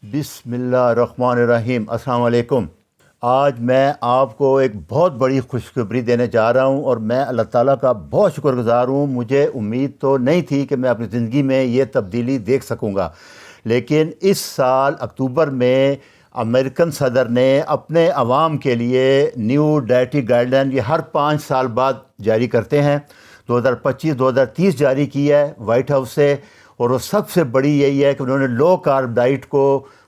بسم اللہ الرحمن الرحیم۔ السلام علیکم۔ آج میں آپ کو ایک بہت بڑی خوشخبری دینے جا رہا ہوں اور میں اللہ تعالیٰ کا بہت شکر گزار ہوں۔ مجھے امید تو نہیں تھی کہ میں اپنی زندگی میں یہ تبدیلی دیکھ سکوں گا، لیکن اس سال اکتوبر میں امریکن صدر نے اپنے عوام کے لیے نیو ڈائٹری گائیڈ لائن یہ ہر 5 سال بعد جاری کرتے ہیں۔ 2025-2030 جاری کی ہے وائٹ ہاؤس سے، اور وہ سب سے بڑی یہی ہے کہ انہوں نے لو کارب ڈائٹ کو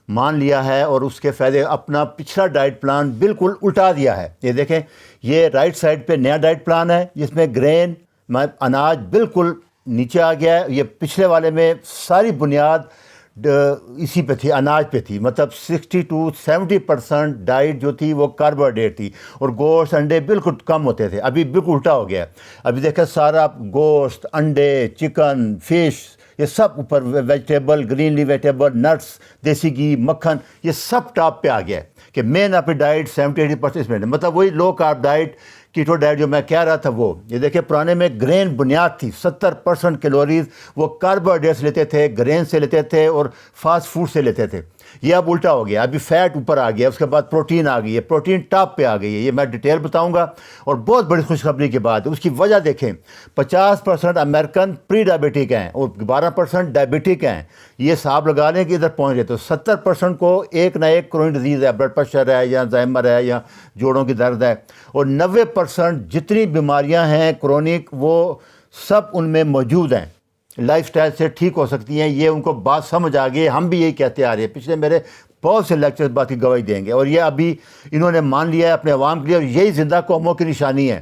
مان لیا ہے اور اس کے فائدے اپنا پچھلا ڈائٹ پلان بالکل الٹا دیا ہے۔ یہ دیکھیں، یہ رائٹ سائڈ پہ نیا ڈائٹ پلان ہے جس میں گرین اناج بالکل نیچے آ گیا ہے۔ یہ پچھلے والے میں ساری بنیاد اسی پہ تھی، اناج پہ تھی، مطلب 60-70% ڈائٹ جو تھی وہ کاربوہائیڈریٹ تھی اور گوشت انڈے بالکل کم ہوتے تھے۔ ابھی بالکل الٹا ہو گیا ہے۔ ابھی دیکھیں سارا گوشت، انڈے، چکن، فش، یہ سب اوپر، ویجیٹیبل، گرین لی ویجیٹیبل، نٹس، دیسی گھی، مکھن، یہ سب ٹاپ پہ آ گیا ہے کہ مین اپنی ڈائٹ 70-80% اس میں، مطلب وہی لو کارب ڈائٹ، کیٹو ڈائٹ جو میں کہہ رہا تھا وہ۔ یہ دیکھیں پرانے میں گرین بنیاد تھی، 70% کیلوریز وہ کاربوہائیڈریٹ سے لیتے تھے، گرین سے لیتے تھے اور فاسٹ فوڈ سے لیتے تھے۔ یہ اب الٹا ہو گیا، ابھی فیٹ اوپر آ گیا، اس کے بعد پروٹین آ گئی ہے، پروٹین ٹاپ پہ آ گئی ہے۔ یہ میں ڈیٹیل بتاؤں گا، اور بہت بڑی خوشخبری کی بات ہے۔ اس کی وجہ دیکھیں، 50% امریکن پری ڈائبیٹک ہیں اور 12% ڈائبیٹک ہیں۔ یہ حساب لگا لیں کہ ادھر پہنچ گئے، تو 70% کو ایک نہ ایک کرونری ڈیزیز ہے، بلڈ پریشر ہے یا الزائمر ہے یا جوڑوں کی درد ہے، اور 90% جتنی بیماریاں ہیں کرونک وہ سب ان میں موجود ہیں، لائف سٹائل سے ٹھیک ہو سکتی ہیں۔ یہ ان کو بات سمجھ آ گئی، ہم بھی یہی کہتے آ رہے ہیں، پچھلے میرے بہت سے لیکچرز بات کی گواہی دیں گے، اور یہ ابھی انہوں نے مان لیا ہے اپنے عوام کے لیے، اور یہی زندہ قوموں کی نشانی ہے۔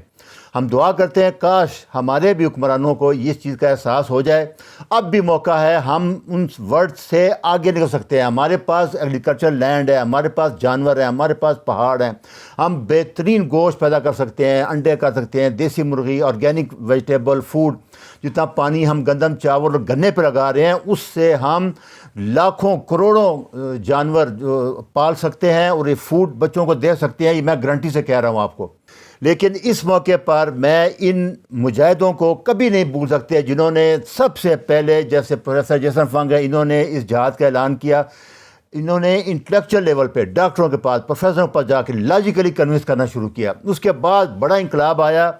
ہم دعا کرتے ہیں کاش ہمارے بھی حکمرانوں کو اس چیز کا احساس ہو جائے۔ اب بھی موقع ہے، ہم ان ورڈ سے آگے نکل سکتے ہیں۔ ہمارے پاس ایگریکلچر لینڈ ہے، ہمارے پاس جانور ہیں، ہمارے پاس پہاڑ ہیں، ہم بہترین گوشت پیدا کر سکتے ہیں، انڈے کر سکتے ہیں، دیسی مرغی، آرگینک ویجیٹیبل فوڈ۔ جتنا پانی ہم گندم، چاول اور گنے پہ لگا رہے ہیں، اس سے ہم لاکھوں کروڑوں جانور پال سکتے ہیں اور یہ فوڈ بچوں کو دے سکتے ہیں۔ یہ میں گارنٹی سے کہہ رہا ہوں آپ کو۔ لیکن اس موقع پر میں ان مجاہدوں کو کبھی نہیں بھول سکتے جنہوں نے سب سے پہلے، جیسے پروفیسر جیسن فنگ ہے، انہوں نے اس جہاد کا اعلان کیا۔ انہوں نے انٹلیکچوئل لیول پہ ڈاکٹروں کے پاس، پروفیسروں کے پاس جا کے لاجیکلی کنونس کرنا شروع کیا۔ اس کے بعد بڑا انقلاب آیا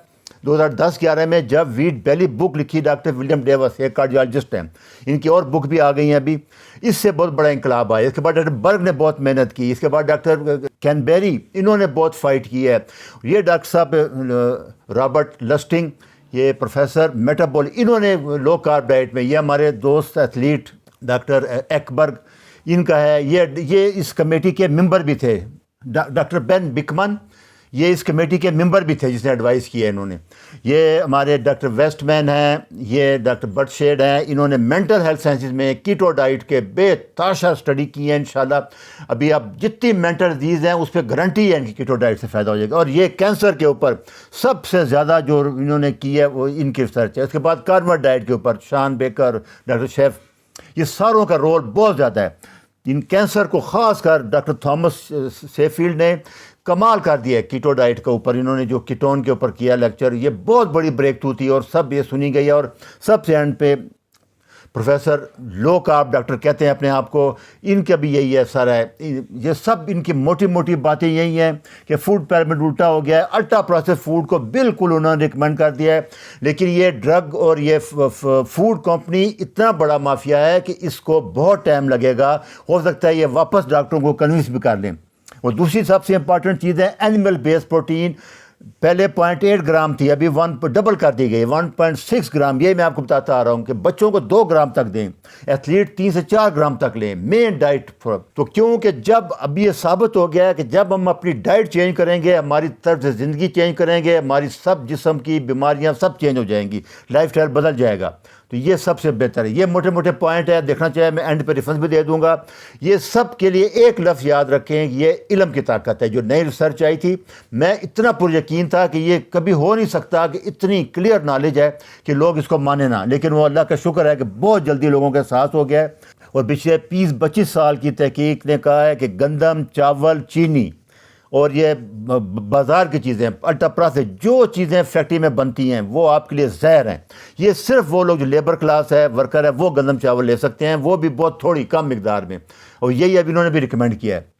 2010-11 میں، جب ویٹ بیلی بک لکھی ڈاکٹر ولیم ڈیوس، ایک کارڈیالوجسٹ ہیں، ان کی اور بک بھی آ گئی ہیں ابھی۔ اس سے بہت بڑا انقلاب آیا۔ اس کے بعد ڈاکٹر برگ نے بہت محنت کی، اس کے بعد ڈاکٹر کینبیری، انہوں نے بہت فائٹ کی ہے۔ یہ ڈاکٹر صاحب رابرٹ لسٹنگ، یہ پروفیسر میٹابول، انہوں نے لو کارب ڈائٹ میں، یہ ہمارے دوست ایتھلیٹ ڈاکٹر ایکبرگ ان کا ہے، یہ اس کمیٹی کے ممبر بھی تھے۔ ڈاکٹر بین بکمن، یہ اس کمیٹی کے ممبر بھی تھے جس نے ایڈوائز کیا ہے انہوں نے۔ یہ ہمارے ڈاکٹر ویسٹ مین ہیں، یہ ڈاکٹر بٹ شیڈ ہیں، انہوں نے مینٹل ہیلتھ سائنسز میں کیٹو ڈائٹ کے بے تحاشا اسٹڈی کی ہے۔ انشاءاللہ ابھی اب جتنی مینٹل ڈیزیز ہیں اس پہ گارنٹی ہے ان کی کیٹو ڈائٹ سے فائدہ ہو جائے گا۔ اور یہ کینسر کے اوپر سب سے زیادہ جو انہوں نے کی ہے وہ ان کی ریسرچ ہے۔ اس کے بعد کاربر ڈائٹ کے اوپر شان بیکر، ڈاکٹر شیف، یہ ساروں کا رول بہت زیادہ ہے۔ ان کینسر کو خاص کر ڈاکٹر تھامس سیفیلڈ نے کمال کر دیا ہے کیٹو ڈائٹ کے اوپر، انہوں نے جو کیٹون کے اوپر کیا لیکچر، یہ بہت بڑی بریک تھرو تھی اور سب یہ سنی گئی ہے۔ اور سب سے اینڈ پہ پروفیسر لو کارب ڈاکٹر کہتے ہیں اپنے آپ کو، ان کا بھی یہی ہے سارا ہے۔ یہ سب ان کی موٹی موٹی باتیں یہی ہیں کہ فوڈ پیرامڈ الٹا ہو گیا ہے، الٹرا پروسیس فوڈ کو بالکل انہوں نے ریکمینڈ کر دیا ہے۔ لیکن یہ ڈرگ اور یہ فوڈ کمپنی اتنا بڑا مافیا ہے کہ اس کو بہت ٹائم لگے گا، ہو سکتا ہے یہ واپس ڈاکٹروں کو کنوینس بھی کر لیں۔ اور دوسری سب سے امپارٹنٹ چیز ہے اینیمل بیس پروٹین، پہلے 0.8 گرام تھی، ابھی ڈبل کر دی گئی، 1.6 گرام۔ یہ میں آپ کو بتاتا آ رہا ہوں کہ بچوں کو 2 گرام تک دیں، ایتھلیٹ 3 سے 4 گرام تک لیں، مین ڈائٹ۔ تو کیونکہ جب ابھی یہ ثابت ہو گیا ہے کہ جب ہم اپنی ڈائٹ چینج کریں گے، ہماری طرز زندگی چینج کریں گے، ہماری سب جسم کی بیماریاں سب چینج ہو جائیں گی، لائف سٹائل بدل جائے گا۔ تو یہ سب سے بہتر ہے۔ یہ موٹے موٹے پوائنٹ ہے، دیکھنا چاہے میں اینڈ پہ ریفرنس بھی دے دوں گا۔ یہ سب کے لیے ایک لفظ یاد رکھیں، یہ علم کی طاقت ہے۔ جو نئی ریسرچ آئی تھی، میں اتنا پر یقین تھا کہ یہ کبھی ہو نہیں سکتا کہ اتنی کلیئر نالج ہے کہ لوگ اس کو مانیں نہ، لیکن وہ اللہ کا شکر ہے کہ بہت جلدی لوگوں کے احساس ہو گیا ہے۔ اور پچھلے 20-25 سال کی تحقیق نے کہا ہے کہ گندم، چاول، چینی اور یہ بازار کی چیزیں الٹرا پروسیس جو چیزیں فیکٹری میں بنتی ہیں وہ آپ کے لیے زہر ہیں. یہ صرف وہ لوگ جو لیبر کلاس ہے, ورکر ہے, وہ گندم چاول لے سکتے ہیں, وہ بھی بہت تھوڑی کم مقدار میں, اور یہی ابھی انہوں نے بھی ریکمینڈ کیا ہے.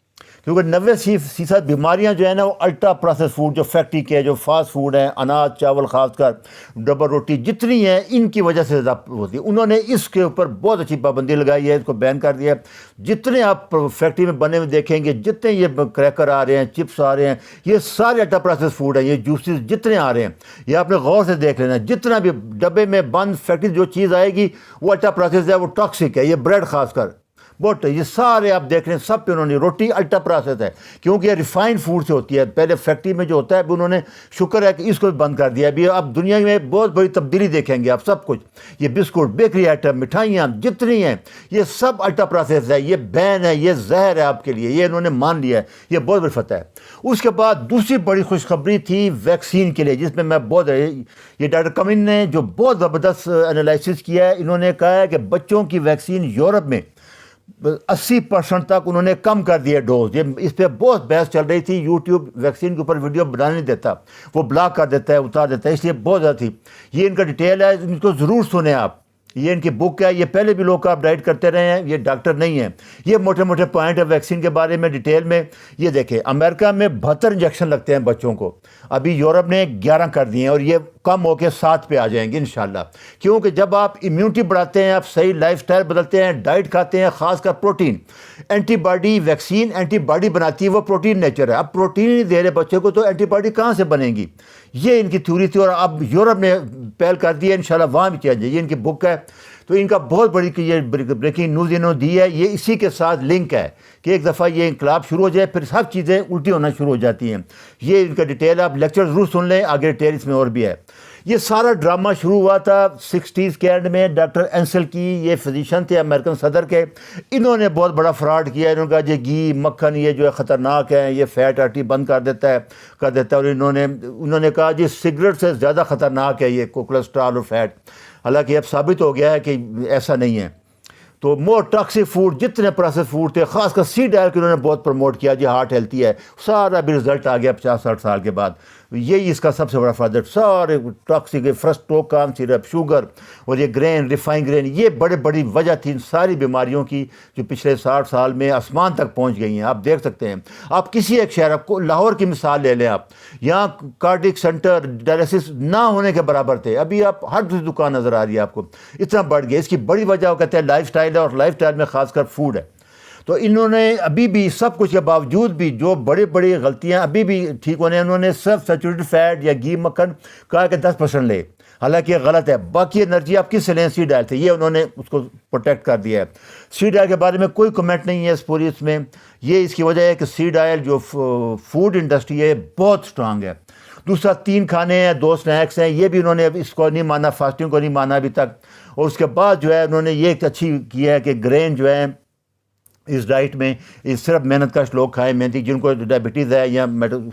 کیونکہ 90% بیماریاں جو ہیں نا وہ الٹرا پروسیس فوڈ جو فیکٹری کے جو فاسٹ فوڈ ہیں, اناج چاول خاص کر ڈبل روٹی جتنی ہیں, ان کی وجہ سے زیادہ ہوتی ہے. انہوں نے اس کے اوپر بہت اچھی پابندی لگائی ہے, اس کو بین کر دیا ہے. جتنے آپ فیکٹری میں بنے ہوئے دیکھیں گے, جتنے یہ کریکر آ رہے ہیں, چپس آ رہے ہیں, یہ سارے الٹرا پروسیس فوڈ ہیں. یہ جوسز جتنے آ رہے ہیں, یہ آپ نے غور سے دیکھ لینا, جتنا بھی ڈبے میں بند فیکٹری جو چیز آئے گی وہ الٹرا پروسیس ہے, وہ ٹاکسک ہے. یہ بریڈ خاص کر بہت, یہ سارے آپ دیکھ رہے ہیں سب پہ انہوں نے روٹی الٹرا پروسیس ہے, کیونکہ یہ ریفائنڈ فوڈ سے ہوتی ہے. پہلے فیکٹری میں جو ہوتا ہے اب انہوں نے شکر ہے کہ اس کو بھی بند کر دیا. ابھی آپ دنیا میں بہت بڑی تبدیلی دیکھیں گے آپ, سب کچھ یہ بسکٹ بیکری آئٹم مٹھائیاں جتنی ہیں یہ سب الٹرا پروسیس ہے. یہ بین ہے, یہ زہر ہے آپ کے لیے, یہ انہوں نے مان لیا ہے. یہ بہت بڑی فتح ہے. اس کے بعد دوسری بڑی خوشخبری تھی ویکسین کے لیے, جس میں بہت, یہ ڈاکٹر کمن نے جو بہت زبردست انالائسس کیا ہے. انہوں نے کہا ہے کہ بچوں کی ویکسین یورپ میں 80% تک انہوں نے کم کر دیا ڈوز. یہ اس پہ بہت بحث چل رہی تھی. یوٹیوب ویکسین کے اوپر ویڈیو بنانے نہیں دیتا, وہ بلاک کر دیتا ہے, اتار دیتا ہے, اس لیے بہت زیادہ تھی. یہ ان کا ڈیٹیل ہے, ان کو ضرور سنیں آپ. یہ ان کی بک ہے, یہ پہلے بھی لوگ آپ ڈائٹ کرتے رہے ہیں, یہ ڈاکٹر نہیں ہیں. یہ موٹے موٹے پوائنٹ ہے ویکسین کے بارے میں ڈیٹیل میں. یہ دیکھیں, امریکہ میں 72 انجیکشن لگتے ہیں بچوں کو, ابھی یورپ نے 11 کر دیے ہیں, اور یہ کم ہو کے 7 پہ آ جائیں گے انشاءاللہ. کیونکہ جب آپ امیونٹی بڑھاتے ہیں, آپ صحیح لائف سٹائل بدلتے ہیں, ڈائٹ کھاتے ہیں, خاص کر protein, antibody vaccine antibody بناتی ہے, وہ پروٹین نیچر ہے. اب پروٹین نہیں دے رہے بچے کو تو اینٹی باڈی کہاں سے بنے گی؟ یہ ان کی تھیوری تھی, اور اب یورپ نے پہل کر دی ہے, انشاءاللہ وہاں بھی چینج ہے. یہ ان کی بک ہے. تو ان کا بہت بڑی یہ بریکنگ نیوز انہوں نے دی ہے. یہ اسی کے ساتھ لنک ہے کہ ایک دفعہ یہ انقلاب شروع ہو جائے پھر سب چیزیں الٹی ہونا شروع ہو جاتی ہیں. یہ ان کا ڈیٹیل آپ لیکچر ضرور سن لیں, آگے ڈیٹیل اس میں اور بھی ہے. یہ سارا ڈرامہ شروع ہوا تھا 60s کے اینڈ میں. ڈاکٹر اینسل کی, یہ فزیشین تھے امریکن صدر کے, انہوں نے بہت بڑا فراڈ کیا. انہوں نے کہا یہ گھی مکھن یہ جو ہے خطرناک ہے, یہ فیٹ آرٹری بند کر دیتا ہے. اور انہوں نے کہا جی سگریٹ سے زیادہ خطرناک ہے یہ کولیسٹرول اور فیٹ. حالانکہ اب ثابت ہو گیا ہے کہ ایسا نہیں ہے. تو مور ٹاکسک فوڈ جتنے پروسیس فوڈ تھے, خاص کر سیڈ آئل کے انہوں نے بہت پروموٹ کیا, جی ہارٹ ہیلتھی ہے, سارا بھی رزلٹ آ گیا 50-60 سال کے بعد. یہی اس کا سب سے بڑا فائدہ. سارے ٹاکسک فرسٹوکام سیرپ, شوگر اور یہ گرین ریفائن گرین, یہ بڑی وجہ تھی ان ساری بیماریوں کی جو پچھلے 60 سال میں آسمان تک پہنچ گئی ہیں. آپ دیکھ سکتے ہیں, آپ کسی ایک شہر, آپ کو لاہور کی مثال لے لیں, آپ یہاں کارڈک سینٹر ڈائلسس نہ ہونے کے برابر تھے, ابھی آپ ہر دوسری دکان نظر آ رہی ہے آپ کو, اتنا بڑھ گیا. اس کی بڑی وجہ وہ کہتے ہیں لائف سٹائل ہے, اور لائف سٹائل میں خاص کر فوڈ ہے. تو انہوں نے ابھی بھی سب کچھ کے باوجود بھی جو بڑی غلطیاں ابھی بھی ٹھیک ہونے, انہوں نے صرف سیچوریٹڈ فیٹ یا گھی مکھن کہا کہ 10% لے, حالانکہ یہ غلط ہے. باقی انرجی آپ کس سے لیں؟ سیڈ آئل سے. یہ انہوں نے اس کو پروٹیکٹ کر دیا ہے. سیڈ آئل کے بارے میں کوئی کمنٹ نہیں ہے اس میں. یہ اس کی وجہ ہے کہ سیڈ آئل جو فوڈ انڈسٹری ہے بہت اسٹرانگ ہے. دوسرا 3 کھانے ہیں, 2 سنیکس ہیں, یہ بھی انہوں نے اس کو نہیں مانا, فاسٹنگ کو نہیں مانا ابھی تک. اور اس کے بعد جو ہے انہوں نے یہ ایک اچھی کیا ہے کہ گرین جو ہے اس ڈائٹ میں صرف محنت کش لوگ کھائیں, محنتی جن کو ڈائبٹیز ہے یا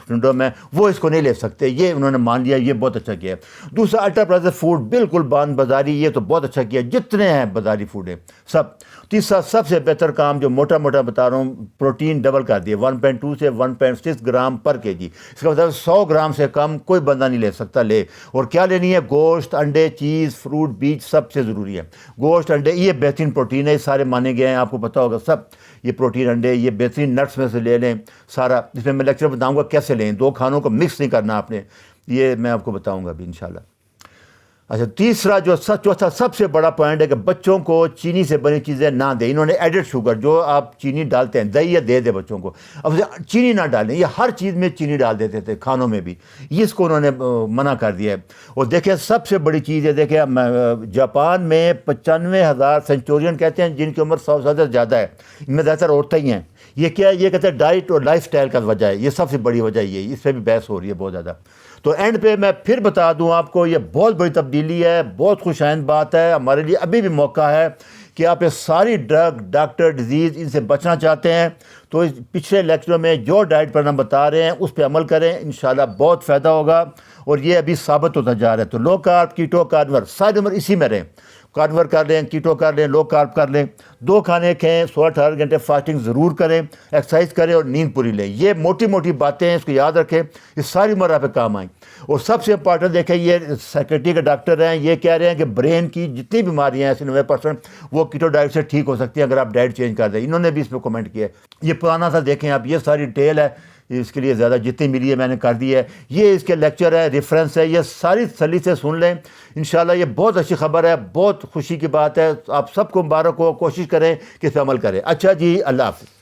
سنڈروم ہے وہ اس کو نہیں لے سکتے. یہ انہوں نے مان لیا, یہ بہت اچھا کیا ہے. دوسرا الٹرا پروسیس فوڈ بالکل بند بازاری, یہ تو بہت اچھا کیا, جتنے ہیں بازاری فوڈ ہیں سب. تیسرا سب سے بہتر کام جو موٹا بتا رہا ہوں, پروٹین ڈبل کر دیا 1.2 سے 1.6 گرام پر کے جی. اس کا مطلب 100 گرام سے کم کوئی بندہ نہیں لے سکتا. لے, اور کیا لینی ہے؟ گوشت, انڈے, چیز, فروٹ, بیج, سب سے ضروری ہے. گوشت, انڈے یہ بہترین پروٹین ہے, سارے مانے گئے ہیں, آپ کو پتہ ہوگا سب. یہ پروٹین, انڈے, یہ بہترین نٹس میں سے لے لیں سارا. اس میں لیکچر بتاؤں گا کیسے لیں, 2 کھانوں کو مکس نہیں کرنا آپ نے, یہ میں آپ کو بتاؤں گا ابھی انشاءاللہ. اچھا, تیسرا جو چوتھا سب سے بڑا پوائنٹ ہے کہ بچوں کو چینی سے بنی چیزیں نہ دیں. انہوں نے ایڈڈ شوگر, جو آپ چینی ڈالتے ہیں, دہی یا دے بچوں کو, اب چینی نہ ڈالیں. یہ ہر چیز میں چینی ڈال دیتے تھے, کھانوں میں بھی, اس کو انہوں نے منع کر دیا ہے. اور دیکھیں سب سے بڑی چیز ہے, دیکھیں جاپان میں 95,000 سینچورین کہتے ہیں جن کی عمر 100 سال سے زیادہ ہے, ان میں زیادہ تر عورتیں ہی ہیں. یہ کیا ہے؟ یہ کہتے ہیں ڈائٹ اور لائف سٹائل کا وجہ ہے. یہ سب سے بڑی وجہ یہ ہے, اس پہ بھی بحث ہو رہی ہے بہت زیادہ. تو اینڈ پہ میں پھر بتا دوں آپ کو, یہ بہت بڑی تبدیلی ہے, بہت خوش آئند بات ہے. ہمارے لیے ابھی بھی موقع ہے کہ آپ یہ ساری ڈرگ, ڈاکٹر, ڈیزیز, ان سے بچنا چاہتے ہیں تو اس پچھلے لیکچروں میں جو ڈائٹ پر ہم بتا رہے ہیں اس پہ عمل کریں, انشاءاللہ بہت فائدہ ہوگا. اور یہ ابھی ثابت ہوتا جا رہا ہے. تو لو کارب, کیٹو, کارنیور, ساری عمر اسی میں رہیں. کارنیور کر لیں، کیٹو کر لیں، لو کارب کر لیں، 2 کھانے کھائیں، 16-18 گھنٹے فاسٹنگ ضرور کریں، ایکسرسائز کریں اور نیند پوری لیں۔ یہ موٹی موٹی باتیں ہیں، اس کو یاد رکھیں، یہ ساری عمر آپ پہ کام آئیں۔ اور سب سے امپارٹنٹ دیکھیں، یہ سائیکٹری کے ڈاکٹر ہیں، یہ کہہ رہے ہیں کہ برین کی جتنی بیماریاں ہیں 90% وہ کیٹو ڈائٹ سے ٹھیک ہو سکتی ہیں اگر آپ ڈائٹ چینج کر دیں۔ انہوں نے بھی اس میں کمنٹ کیا ہے، یہ پرانا سا دیکھیں آپ، یہ ساری ڈیٹیل ہے، اس کے لیے زیادہ جتنی ملی ہے میں نے کر دی ہے۔ یہ اس کے لیکچر ہے، ریفرنس ہے، یہ ساری تسلی سے سن لیں۔ انشاءاللہ یہ بہت اچھی خبر ہے، بہت خوشی کی بات ہے، آپ سب کو مبارک ہو، کوشش کریں کہ اس پہ عمل کریں۔ اچھا جی، اللہ حافظ۔